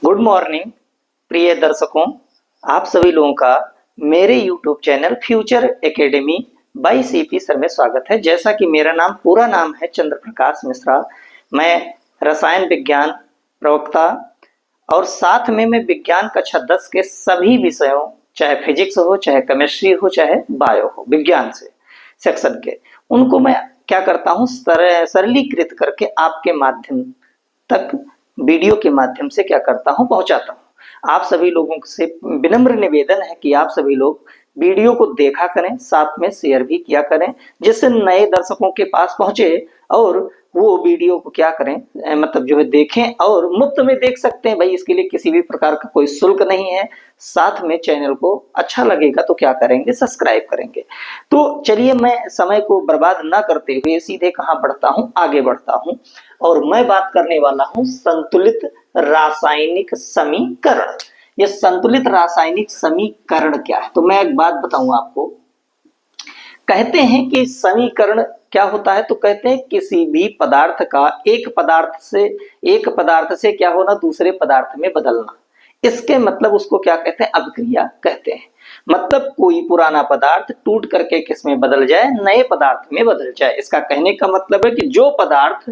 Good morning प्रिय दर्शकों, आप सभी लोगों का मेरे YouTube channel future academy bye CP sir में स्वागत है। जैसा कि मेरा पूरा नाम है चंद्र प्रकाश मिश्रा। मैं रसायन विज्ञान प्रवक्ता और साथ में मैं विज्ञान कक्षा 10 के सभी विषयों, चाहे फिजिक्स हो, चाहे केमिस्ट्री हो, चाहे बायो हो, विज्ञान से सेक्शन के, उनको मैं क्या करता हूँ, सरलीकृत करके आपके माध्यम तक वीडियो के माध्यम से क्या करता हूं, पहुंचाता हूं। आप सभी लोगों से विनम्र निवेदन है कि आप सभी लोग वीडियो को देखा करें, साथ में शेयर भी किया करें, जिससे नए दर्शकों के पास पहुंचे और वो वीडियो को क्या करें, मतलब जो है देखें और मुफ्त में देख सकते हैं भाई। इसके लिए किसी भी प्रकार का कोई शुल्क नहीं है। साथ में चैनल को अच्छा लगेगा तो क्या करेंगे, सब्सक्राइब करेंगे। तो चलिए, मैं समय को बर्बाद ना करते हुए सीधे कहां बढ़ता हूं, आगे बढ़ता हूं और मैं बात करने वाला हूं संतुलित रासायनिक समीकरण। ये संतुलित रासायनिक समीकरण क्या है? तो मैं एक बात बताऊं आपको। कहते हैं कि समीकरण क्या होता है? तो कहते हैं किसी भी पदार्थ का एक पदार्थ से क्या होना, दूसरे पदार्थ में बदलना। इसके मतलब उसको क्या कहते हैं, अभिक्रिया कहते हैं। मतलब कोई पुराना पदार्थ टूट करके किस में बदल जाए, नए पदार्थ में बदल जाए। इसका कहने का मतलब है कि जो पदार्थ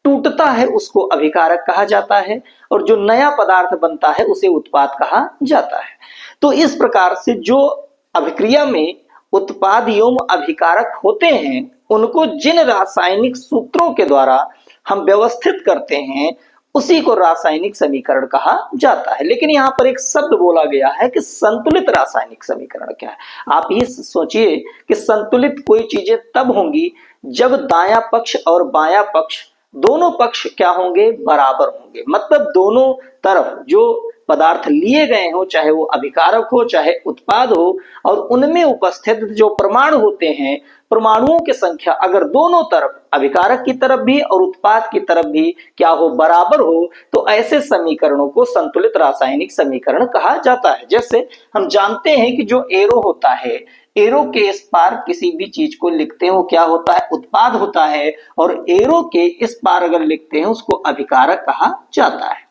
टूटता है उसको अभिकारक कहा जाता है और जो नया पदार्थ बनता है उसे उत्पाद कहा जाता है। तो इस प्रकार से जो अभिक्रिया में उत्पाद एवं अभिकारक होते हैं, उनको जिन रासायनिक सूत्रों के द्वारा हम व्यवस्थित करते हैं, उसी को रासायनिक समीकरण कहा जाता है। लेकिन यहाँ पर एक शब्द बोला गया है कि संतुलित रासायनिक समीकरण क्या है। आप ये सोचिए कि संतुलित कोई चीजें तब होंगी जब दायां पक्ष और बायां पक्ष दोनों पक्ष क्या होंगे, बराबर होंगे। मतलब दोनों तरफ जो पदार्थ लिए गए हो, चाहे वो अभिकारक हो चाहे उत्पाद हो, और उनमें उपस्थित जो परमाणु होते हैं, परमाणुओं की संख्या अगर दोनों तरफ, अभिकारक की तरफ भी और उत्पाद की तरफ भी क्या हो, बराबर हो, तो ऐसे समीकरणों को संतुलित रासायनिक समीकरण कहा जाता है। जैसे हम जानते हैं कि जो एरो होता है, एरो के इस पार किसी भी चीज को लिखते हैं वो क्या होता है, उत्पाद होता है, और एरो के इस पार अगर लिखते हैं उसको अभिकारक कहा जाता है।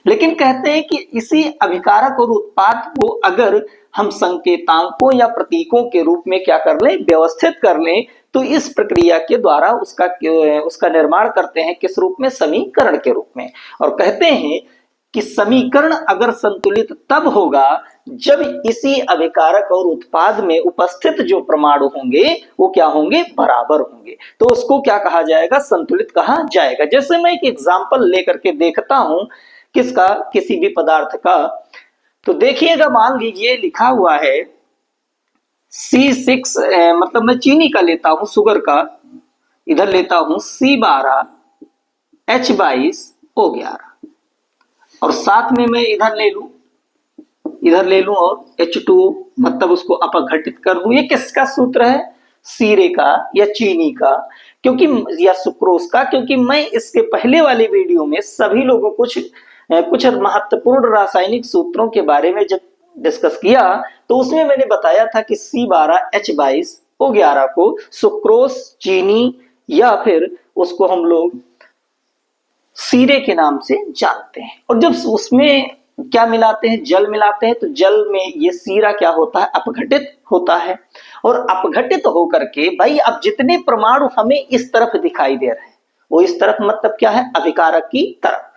लेकिन कहते हैं कि इसी अभिकारक और उत्पाद को अगर हम संकेतांकों या प्रतीकों के रूप में क्या कर लें, व्यवस्थित कर लें, तो इस प्रक्रिया के द्वारा उसका निर्माण करते हैं किस रूप में, समीकरण के रूप में। और कहते हैं कि समीकरण अगर संतुलित तब होगा जब इसी अभिकारक और उत्पाद में उपस्थित जो परमाणु होंगे वो क्या होंगे, बराबर होंगे। तो उसको क्या कहा जाएगा, संतुलित कहा जाएगा। जैसे मैं एक एग्जांपल लेकर के देखता हूं किसका, किसी भी पदार्थ का। तो देखिएगा, मान लीजिए लिखा हुआ है C6, मतलब मैं चीनी का लेता हूं, शुगर का, इधर लेता हूं C12 H22O11, और साथ में मैं इधर ले लूं और H2, मतलब उसको अपघटित कर दूं। ये किसका सूत्र है, सीरे का या चीनी का, क्योंकि या सुक्रोज का, क्योंकि मैं इसके पहले वाले वीडियो में सभी लोगों को कुछ महत्वपूर्ण रासायनिक सूत्रों के बारे में जब डिस्कस किया तो उसमें मैंने बताया था कि C12H22O11 को सुक्रोज, चीनी या फिर उसको हम लोग सीरे के नाम से जानते हैं। और जब उसमें क्या मिलाते हैं, जल मिलाते हैं, तो जल में ये सीरा क्या होता है, अपघटित होता है। और अपघटित होकर के भाई अब जितने परमाणु हमें इस तरफ दिखाई दे रहे हैं, वो इस तरफ मतलब क्या है, अभिकारक की तरफ,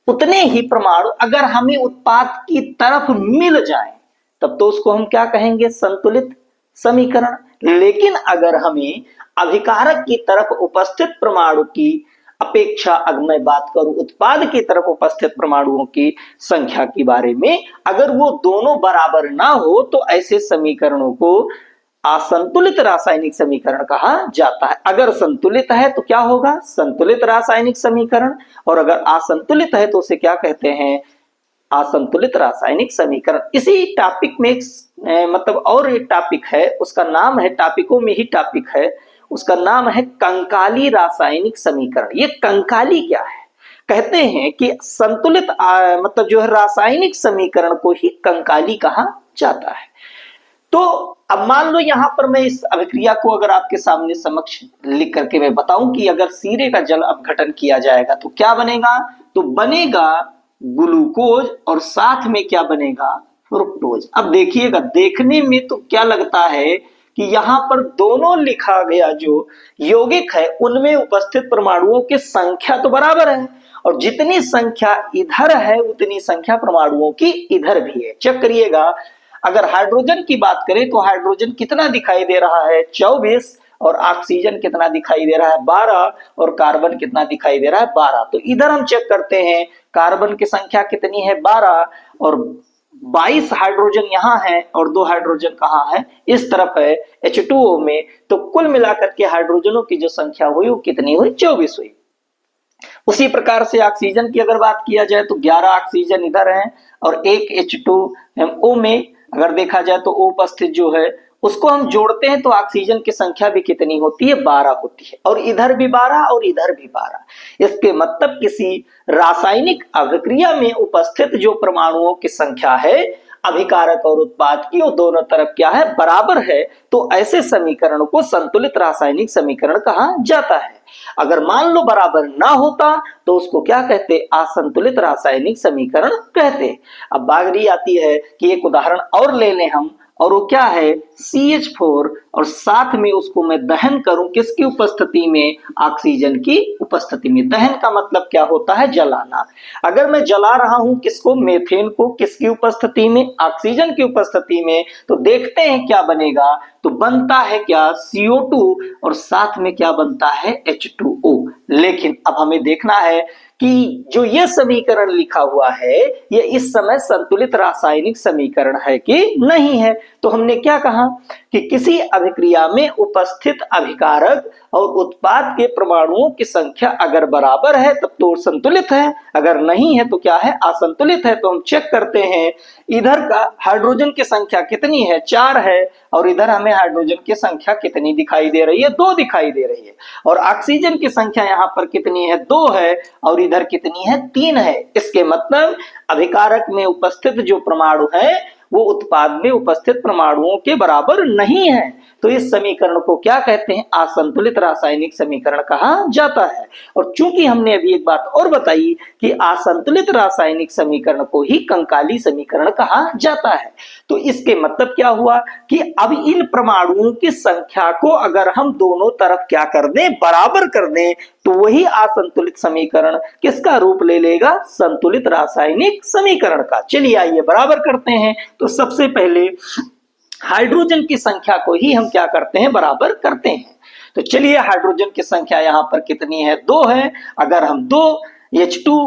उतने ही परमाणु अगर हमें उत्पाद की तरफ मिल जाए तब तो उसको हम क्या कहेंगे, संतुलित समीकरण। लेकिन अगर हमें अभिकारक की तरफ उपस्थित परमाणु की अपेक्षा, अगर मैं बात करूं उत्पाद की तरफ उपस्थित परमाणुओं की संख्या के बारे में, अगर वो दोनों बराबर ना हो तो ऐसे समीकरणों को असंतुलित रासायनिक समीकरण कहा जाता है। अगर संतुलित है तो क्या होगा, संतुलित रासायनिक समीकरण, और अगर असंतुलित है तो उसे क्या कहते हैं, असंतुलित रासायनिक समीकरण। इसी टॉपिक में मतलब और एक टॉपिक है, उसका नाम है, टॉपिकों में ही टॉपिक है, उसका नाम है कंकाली रासायनिक समीकरण। ये कंकाली क्या है, कहते हैं कि संतुलित मतलब जो है रासायनिक समीकरण को ही कंकाली कहा जाता है। तो अब मान लो यहां पर मैं इस अभिक्रिया को अगर आपके सामने समक्ष लिख करके मैं बताऊं कि अगर सीरे का जल अपघटन किया जाएगा तो क्या बनेगा, तो बनेगा ग्लूकोज और साथ में क्या बनेगा, फ्रुक्टोज। अब देखिएगा, देखने में तो क्या लगता है कि यहाँ पर दोनों लिखा गया जो यौगिक है उनमें उपस्थित परमाणुओं की संख्या तो बराबर है, और जितनी संख्या इधर है उतनी संख्या परमाणुओं की इधर भी है। चेक करिएगा, अगर हाइड्रोजन की बात करें तो हाइड्रोजन कितना दिखाई दे रहा है, 24, और ऑक्सीजन कितना दिखाई दे रहा है, 12, और कार्बन कितना दिखाई दे रहा है, 12। तो इधर हम चेक करते हैं, कार्बन की संख्या कितनी है, 12, और 22 हाइड्रोजन यहाँ है और 2 हाइड्रोजन कहाँ है, इस तरफ है H2O में। तो कुल मिलाकर के हाइड्रोजनों की जो संख्या हुई वो कितनी हुई, 24 हुई। उसी प्रकार से ऑक्सीजन की अगर बात किया जाए तो 11 ऑक्सीजन इधर है और एक H2O में अगर देखा जाए तो O उपस्थित जो है उसको हम जोड़ते हैं तो ऑक्सीजन की संख्या भी कितनी होती है, 12 होती है, और इधर भी 12 और इधर भी 12। इसके मतलब किसी रासायनिक अभिक्रिया में उपस्थित जो परमाणुओं की संख्या है अभिकारक और उत्पाद की, वो दोनों तरफ क्या है, बराबर है। तो ऐसे समीकरण को संतुलित रासायनिक समीकरण कहा जाता है। अगर मान लो बराबर ना होता तो उसको क्या कहते, असंतुलित रासायनिक समीकरण कहते। अब बारी आती है कि एक उदाहरण और ले लें हम, और वो क्या है, CH4, और साथ में उसको मैं दहन करूं किसकी उपस्थिति में, ऑक्सीजन की उपस्थिति में। दहन का मतलब क्या होता है, जलाना। अगर मैं जला रहा हूं किसको, मेथेन को, किसकी उपस्थिति में, ऑक्सीजन की उपस्थिति में, तो देखते हैं क्या बनेगा। तो बनता है क्या, CO2, और साथ में क्या बनता है, H2O। लेकिन अब हमें देखना है कि जो यह समीकरण लिखा हुआ है ये इस समय संतुलित रासायनिक समीकरण है कि नहीं है। तो हमने क्या कहा कि किसी अभिक्रिया में उपस्थित अभिकारक और उत्पाद के परमाणुओं की संख्या अगर बराबर है तब तो संतुलित है, अगर नहीं है तो क्या है, असंतुलित है। तो हम चेक करते हैं, इधर का हाइड्रोजन की संख्या कितनी है, 4 है, और इधर हमें हाइड्रोजन की संख्या कितनी दिखाई दे रही है, 2 दिखाई दे रही है, और ऑक्सीजन की संख्या यहाँ पर कितनी है, 2 है, और इधर कितनी है, 3 है। इसके मतलब अभिकारक में उपस्थित जो परमाणु है वो उत्पाद में उपस्थित परमाणुओं के बराबर नहीं है। तो इस समीकरण को क्या कहते हैं, असंतुलित रासायनिक समीकरण कहा जाता है। और चूंकि हमने अभी एक बात और बताई कि असंतुलित रासायनिक समीकरण को ही कंकाली समीकरण कहा जाता है, तो इसके मतलब क्या हुआ कि अब इन परमाणुओं की संख्या को अगर हम दोनों तरफ क्या कर दें, बराबर कर दें, तो वही असंतुलित समीकरण किसका रूप ले लेगा, संतुलित रासायनिक समीकरण का। चलिए आइए बराबर करते हैं। तो सबसे पहले हाइड्रोजन की संख्या को ही हम क्या करते हैं, बराबर करते हैं। तो चलिए हाइड्रोजन की संख्या यहां पर कितनी है, 2 है। अगर हम 2 H2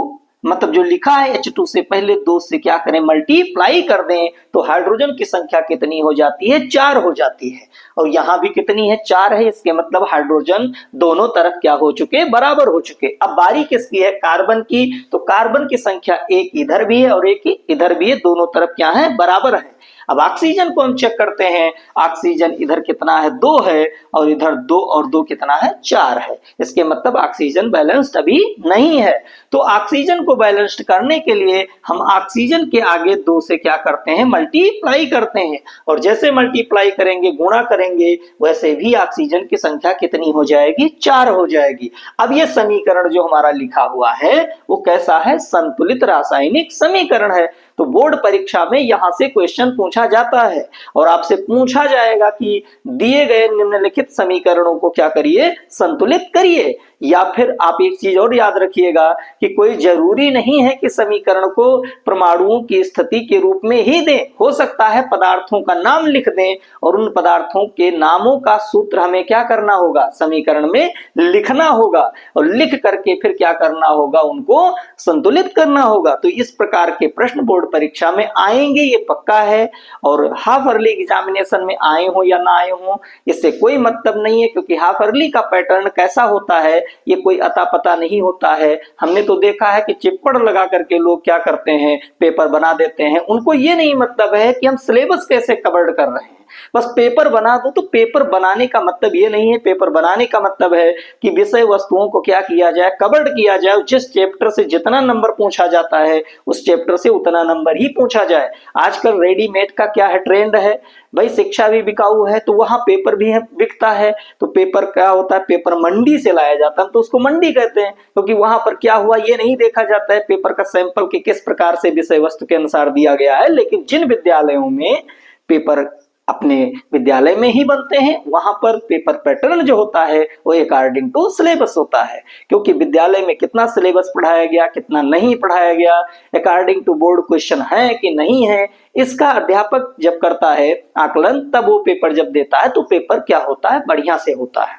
मतलब जो लिखा है H2 से पहले 2 से क्या करें, मल्टीप्लाई कर दें, तो हाइड्रोजन की संख्या कितनी हो जाती है, 4 हो जाती है। और यहां भी कितनी है, 4 है। इसके मतलब हाइड्रोजन दोनों तरफ क्या हो चुके, बराबर हो चुके। अब बारी किसकी है, कार्बन की। तो कार्बन की संख्या एक इधर भी है और एक इधर भी है, दोनों तरफ क्या है, बराबर है। अब ऑक्सीजन को हम चेक करते हैं, ऑक्सीजन इधर कितना है, 2 है, और इधर 2 और 2 कितना है, 4 है। इसके मतलब ऑक्सीजन बैलेंस्ड अभी नहीं है। तो ऑक्सीजन को बैलेंस्ड करने के लिए हम ऑक्सीजन के आगे 2 से क्या करते हैं, मल्टीप्लाई करते हैं, और जैसे मल्टीप्लाई करेंगे, गुणा करेंगे, वैसे भी ऑक्सीजन की संख्या कितनी हो जाएगी, 4 हो जाएगी। अब ये समीकरण जो हमारा लिखा हुआ है वो कैसा है, संतुलित रासायनिक समीकरण है। तो बोर्ड परीक्षा में यहां से क्वेश्चन पूछा जाता है और आपसे पूछा जाएगा कि दिए गए निम्नलिखित समीकरणों को क्या करिए, संतुलित करिए। या फिर आप एक चीज और याद रखिएगा कि कोई जरूरी नहीं है कि समीकरण को परमाणुओं की स्थिति के रूप में ही दें, हो सकता है पदार्थों का नाम लिख दें और उन पदार्थों के नामों का सूत्र हमें क्या करना होगा, समीकरण में लिखना होगा, और लिख करके फिर क्या करना होगा, उनको संतुलित करना होगा। तो इस प्रकार के प्रश्न बोर्ड परीक्षा में आएंगे, ये पक्का है। और हाफ अर्ली एग्जामिनेशन में आए हो या ना आए हो इससे कोई मतलब नहीं है, क्योंकि हाफ अर्ली का पैटर्न कैसा होता है ये कोई अता पता नहीं होता है। हमने तो देखा है कि चिप्पड़ लगा करके लोग क्या करते हैं, पेपर बना देते हैं। उनको ये नहीं मतलब है कि हम सिलेबस कैसे कवर कर रहे हैं, बस पेपर बना दो। तो पेपर बनाने का मतलब ये नहीं है, पेपर बनाने का मतलब है कि विषय वस्तुओं को क्या किया जाए, कवर्ड किया जाए। जिस चैप्टर से जितना नंबर पूछा जाता है उस चैप्टर से उतना नंबर ही पूछा जाए। आजकल रेडीमेड का क्या है, ट्रेंड है, भाई शिक्षा भी बिकाऊ है तो वहां पेपर भी बिकता है। तो पेपर क्या होता है, पेपर मंडी से लाया जाता है तो उसको मंडी कहते हैं, क्योंकि वहां पर क्या हुआ ये नहीं देखा जाता है पेपर का सैंपल के किस प्रकार से विषय वस्तु के अनुसार दिया गया है। लेकिन जिन विद्यालयों में पेपर अपने विद्यालय में ही बनते हैं वहां पर पेपर पैटर्न जो होता है वो अकॉर्डिंग टू सिलेबस होता है, क्योंकि विद्यालय में कितना सिलेबस पढ़ाया गया कितना नहीं पढ़ाया गया, अकॉर्डिंग टू बोर्ड क्वेश्चन है कि नहीं है, इसका अध्यापक जब करता है आकलन तब वो पेपर जब देता है तो पेपर क्या होता है, बढ़िया से होता है।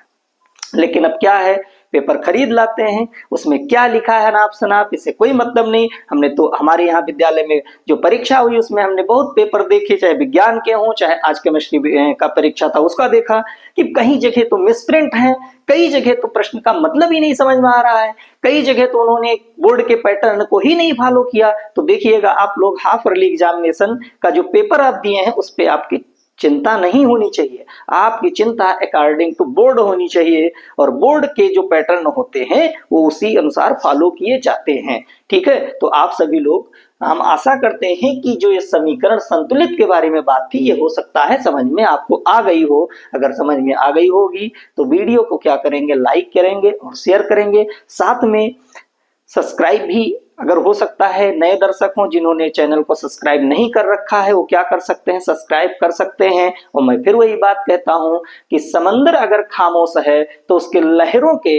लेकिन अब क्या है, पेपर खरीद लाते हैं, उसमें क्या लिखा है नाप शनाप इससे कोई मतलब नहीं। हमने तो हमारे यहाँ विद्यालय में जो परीक्षा हुई उसमें हमने बहुत पेपर देखे, चाहे विज्ञान के हों चाहे आज केमिस्ट्री का परीक्षा था उसका देखा कि कई जगह तो मिसप्रिंट है, कई जगह तो प्रश्न का मतलब ही नहीं समझ में आ रहा है, कई जगह तो उन्होंने बोर्ड के पैटर्न को ही नहीं फॉलो किया। तो देखिएगा आप लोग हाफ ईयरली एग्जामिनेशन का जो पेपर आप दिए हैं उस पर आपकी चिंता नहीं होनी चाहिए, आपकी चिंता अकॉर्डिंग टू बोर्ड होनी चाहिए और बोर्ड के जो पैटर्न होते हैं वो उसी अनुसार फॉलो किए जाते हैं। ठीक है, तो आप सभी लोग, हम आशा करते हैं कि जो ये समीकरण संतुलित के बारे में बात थी ये हो सकता है समझ में आपको आ गई हो। अगर समझ में आ गई होगी तो वीडियो को क्या करेंगे, लाइक करेंगे और शेयर करेंगे, साथ में सब्सक्राइब भी अगर हो सकता है नए दर्शक हों जिन्होंने चैनल को सब्सक्राइब नहीं कर रखा है वो क्या कर सकते हैं, सब्सक्राइब कर सकते हैं। और मैं फिर वही बात कहता हूं कि समंदर अगर खामोश है तो उसके लहरों के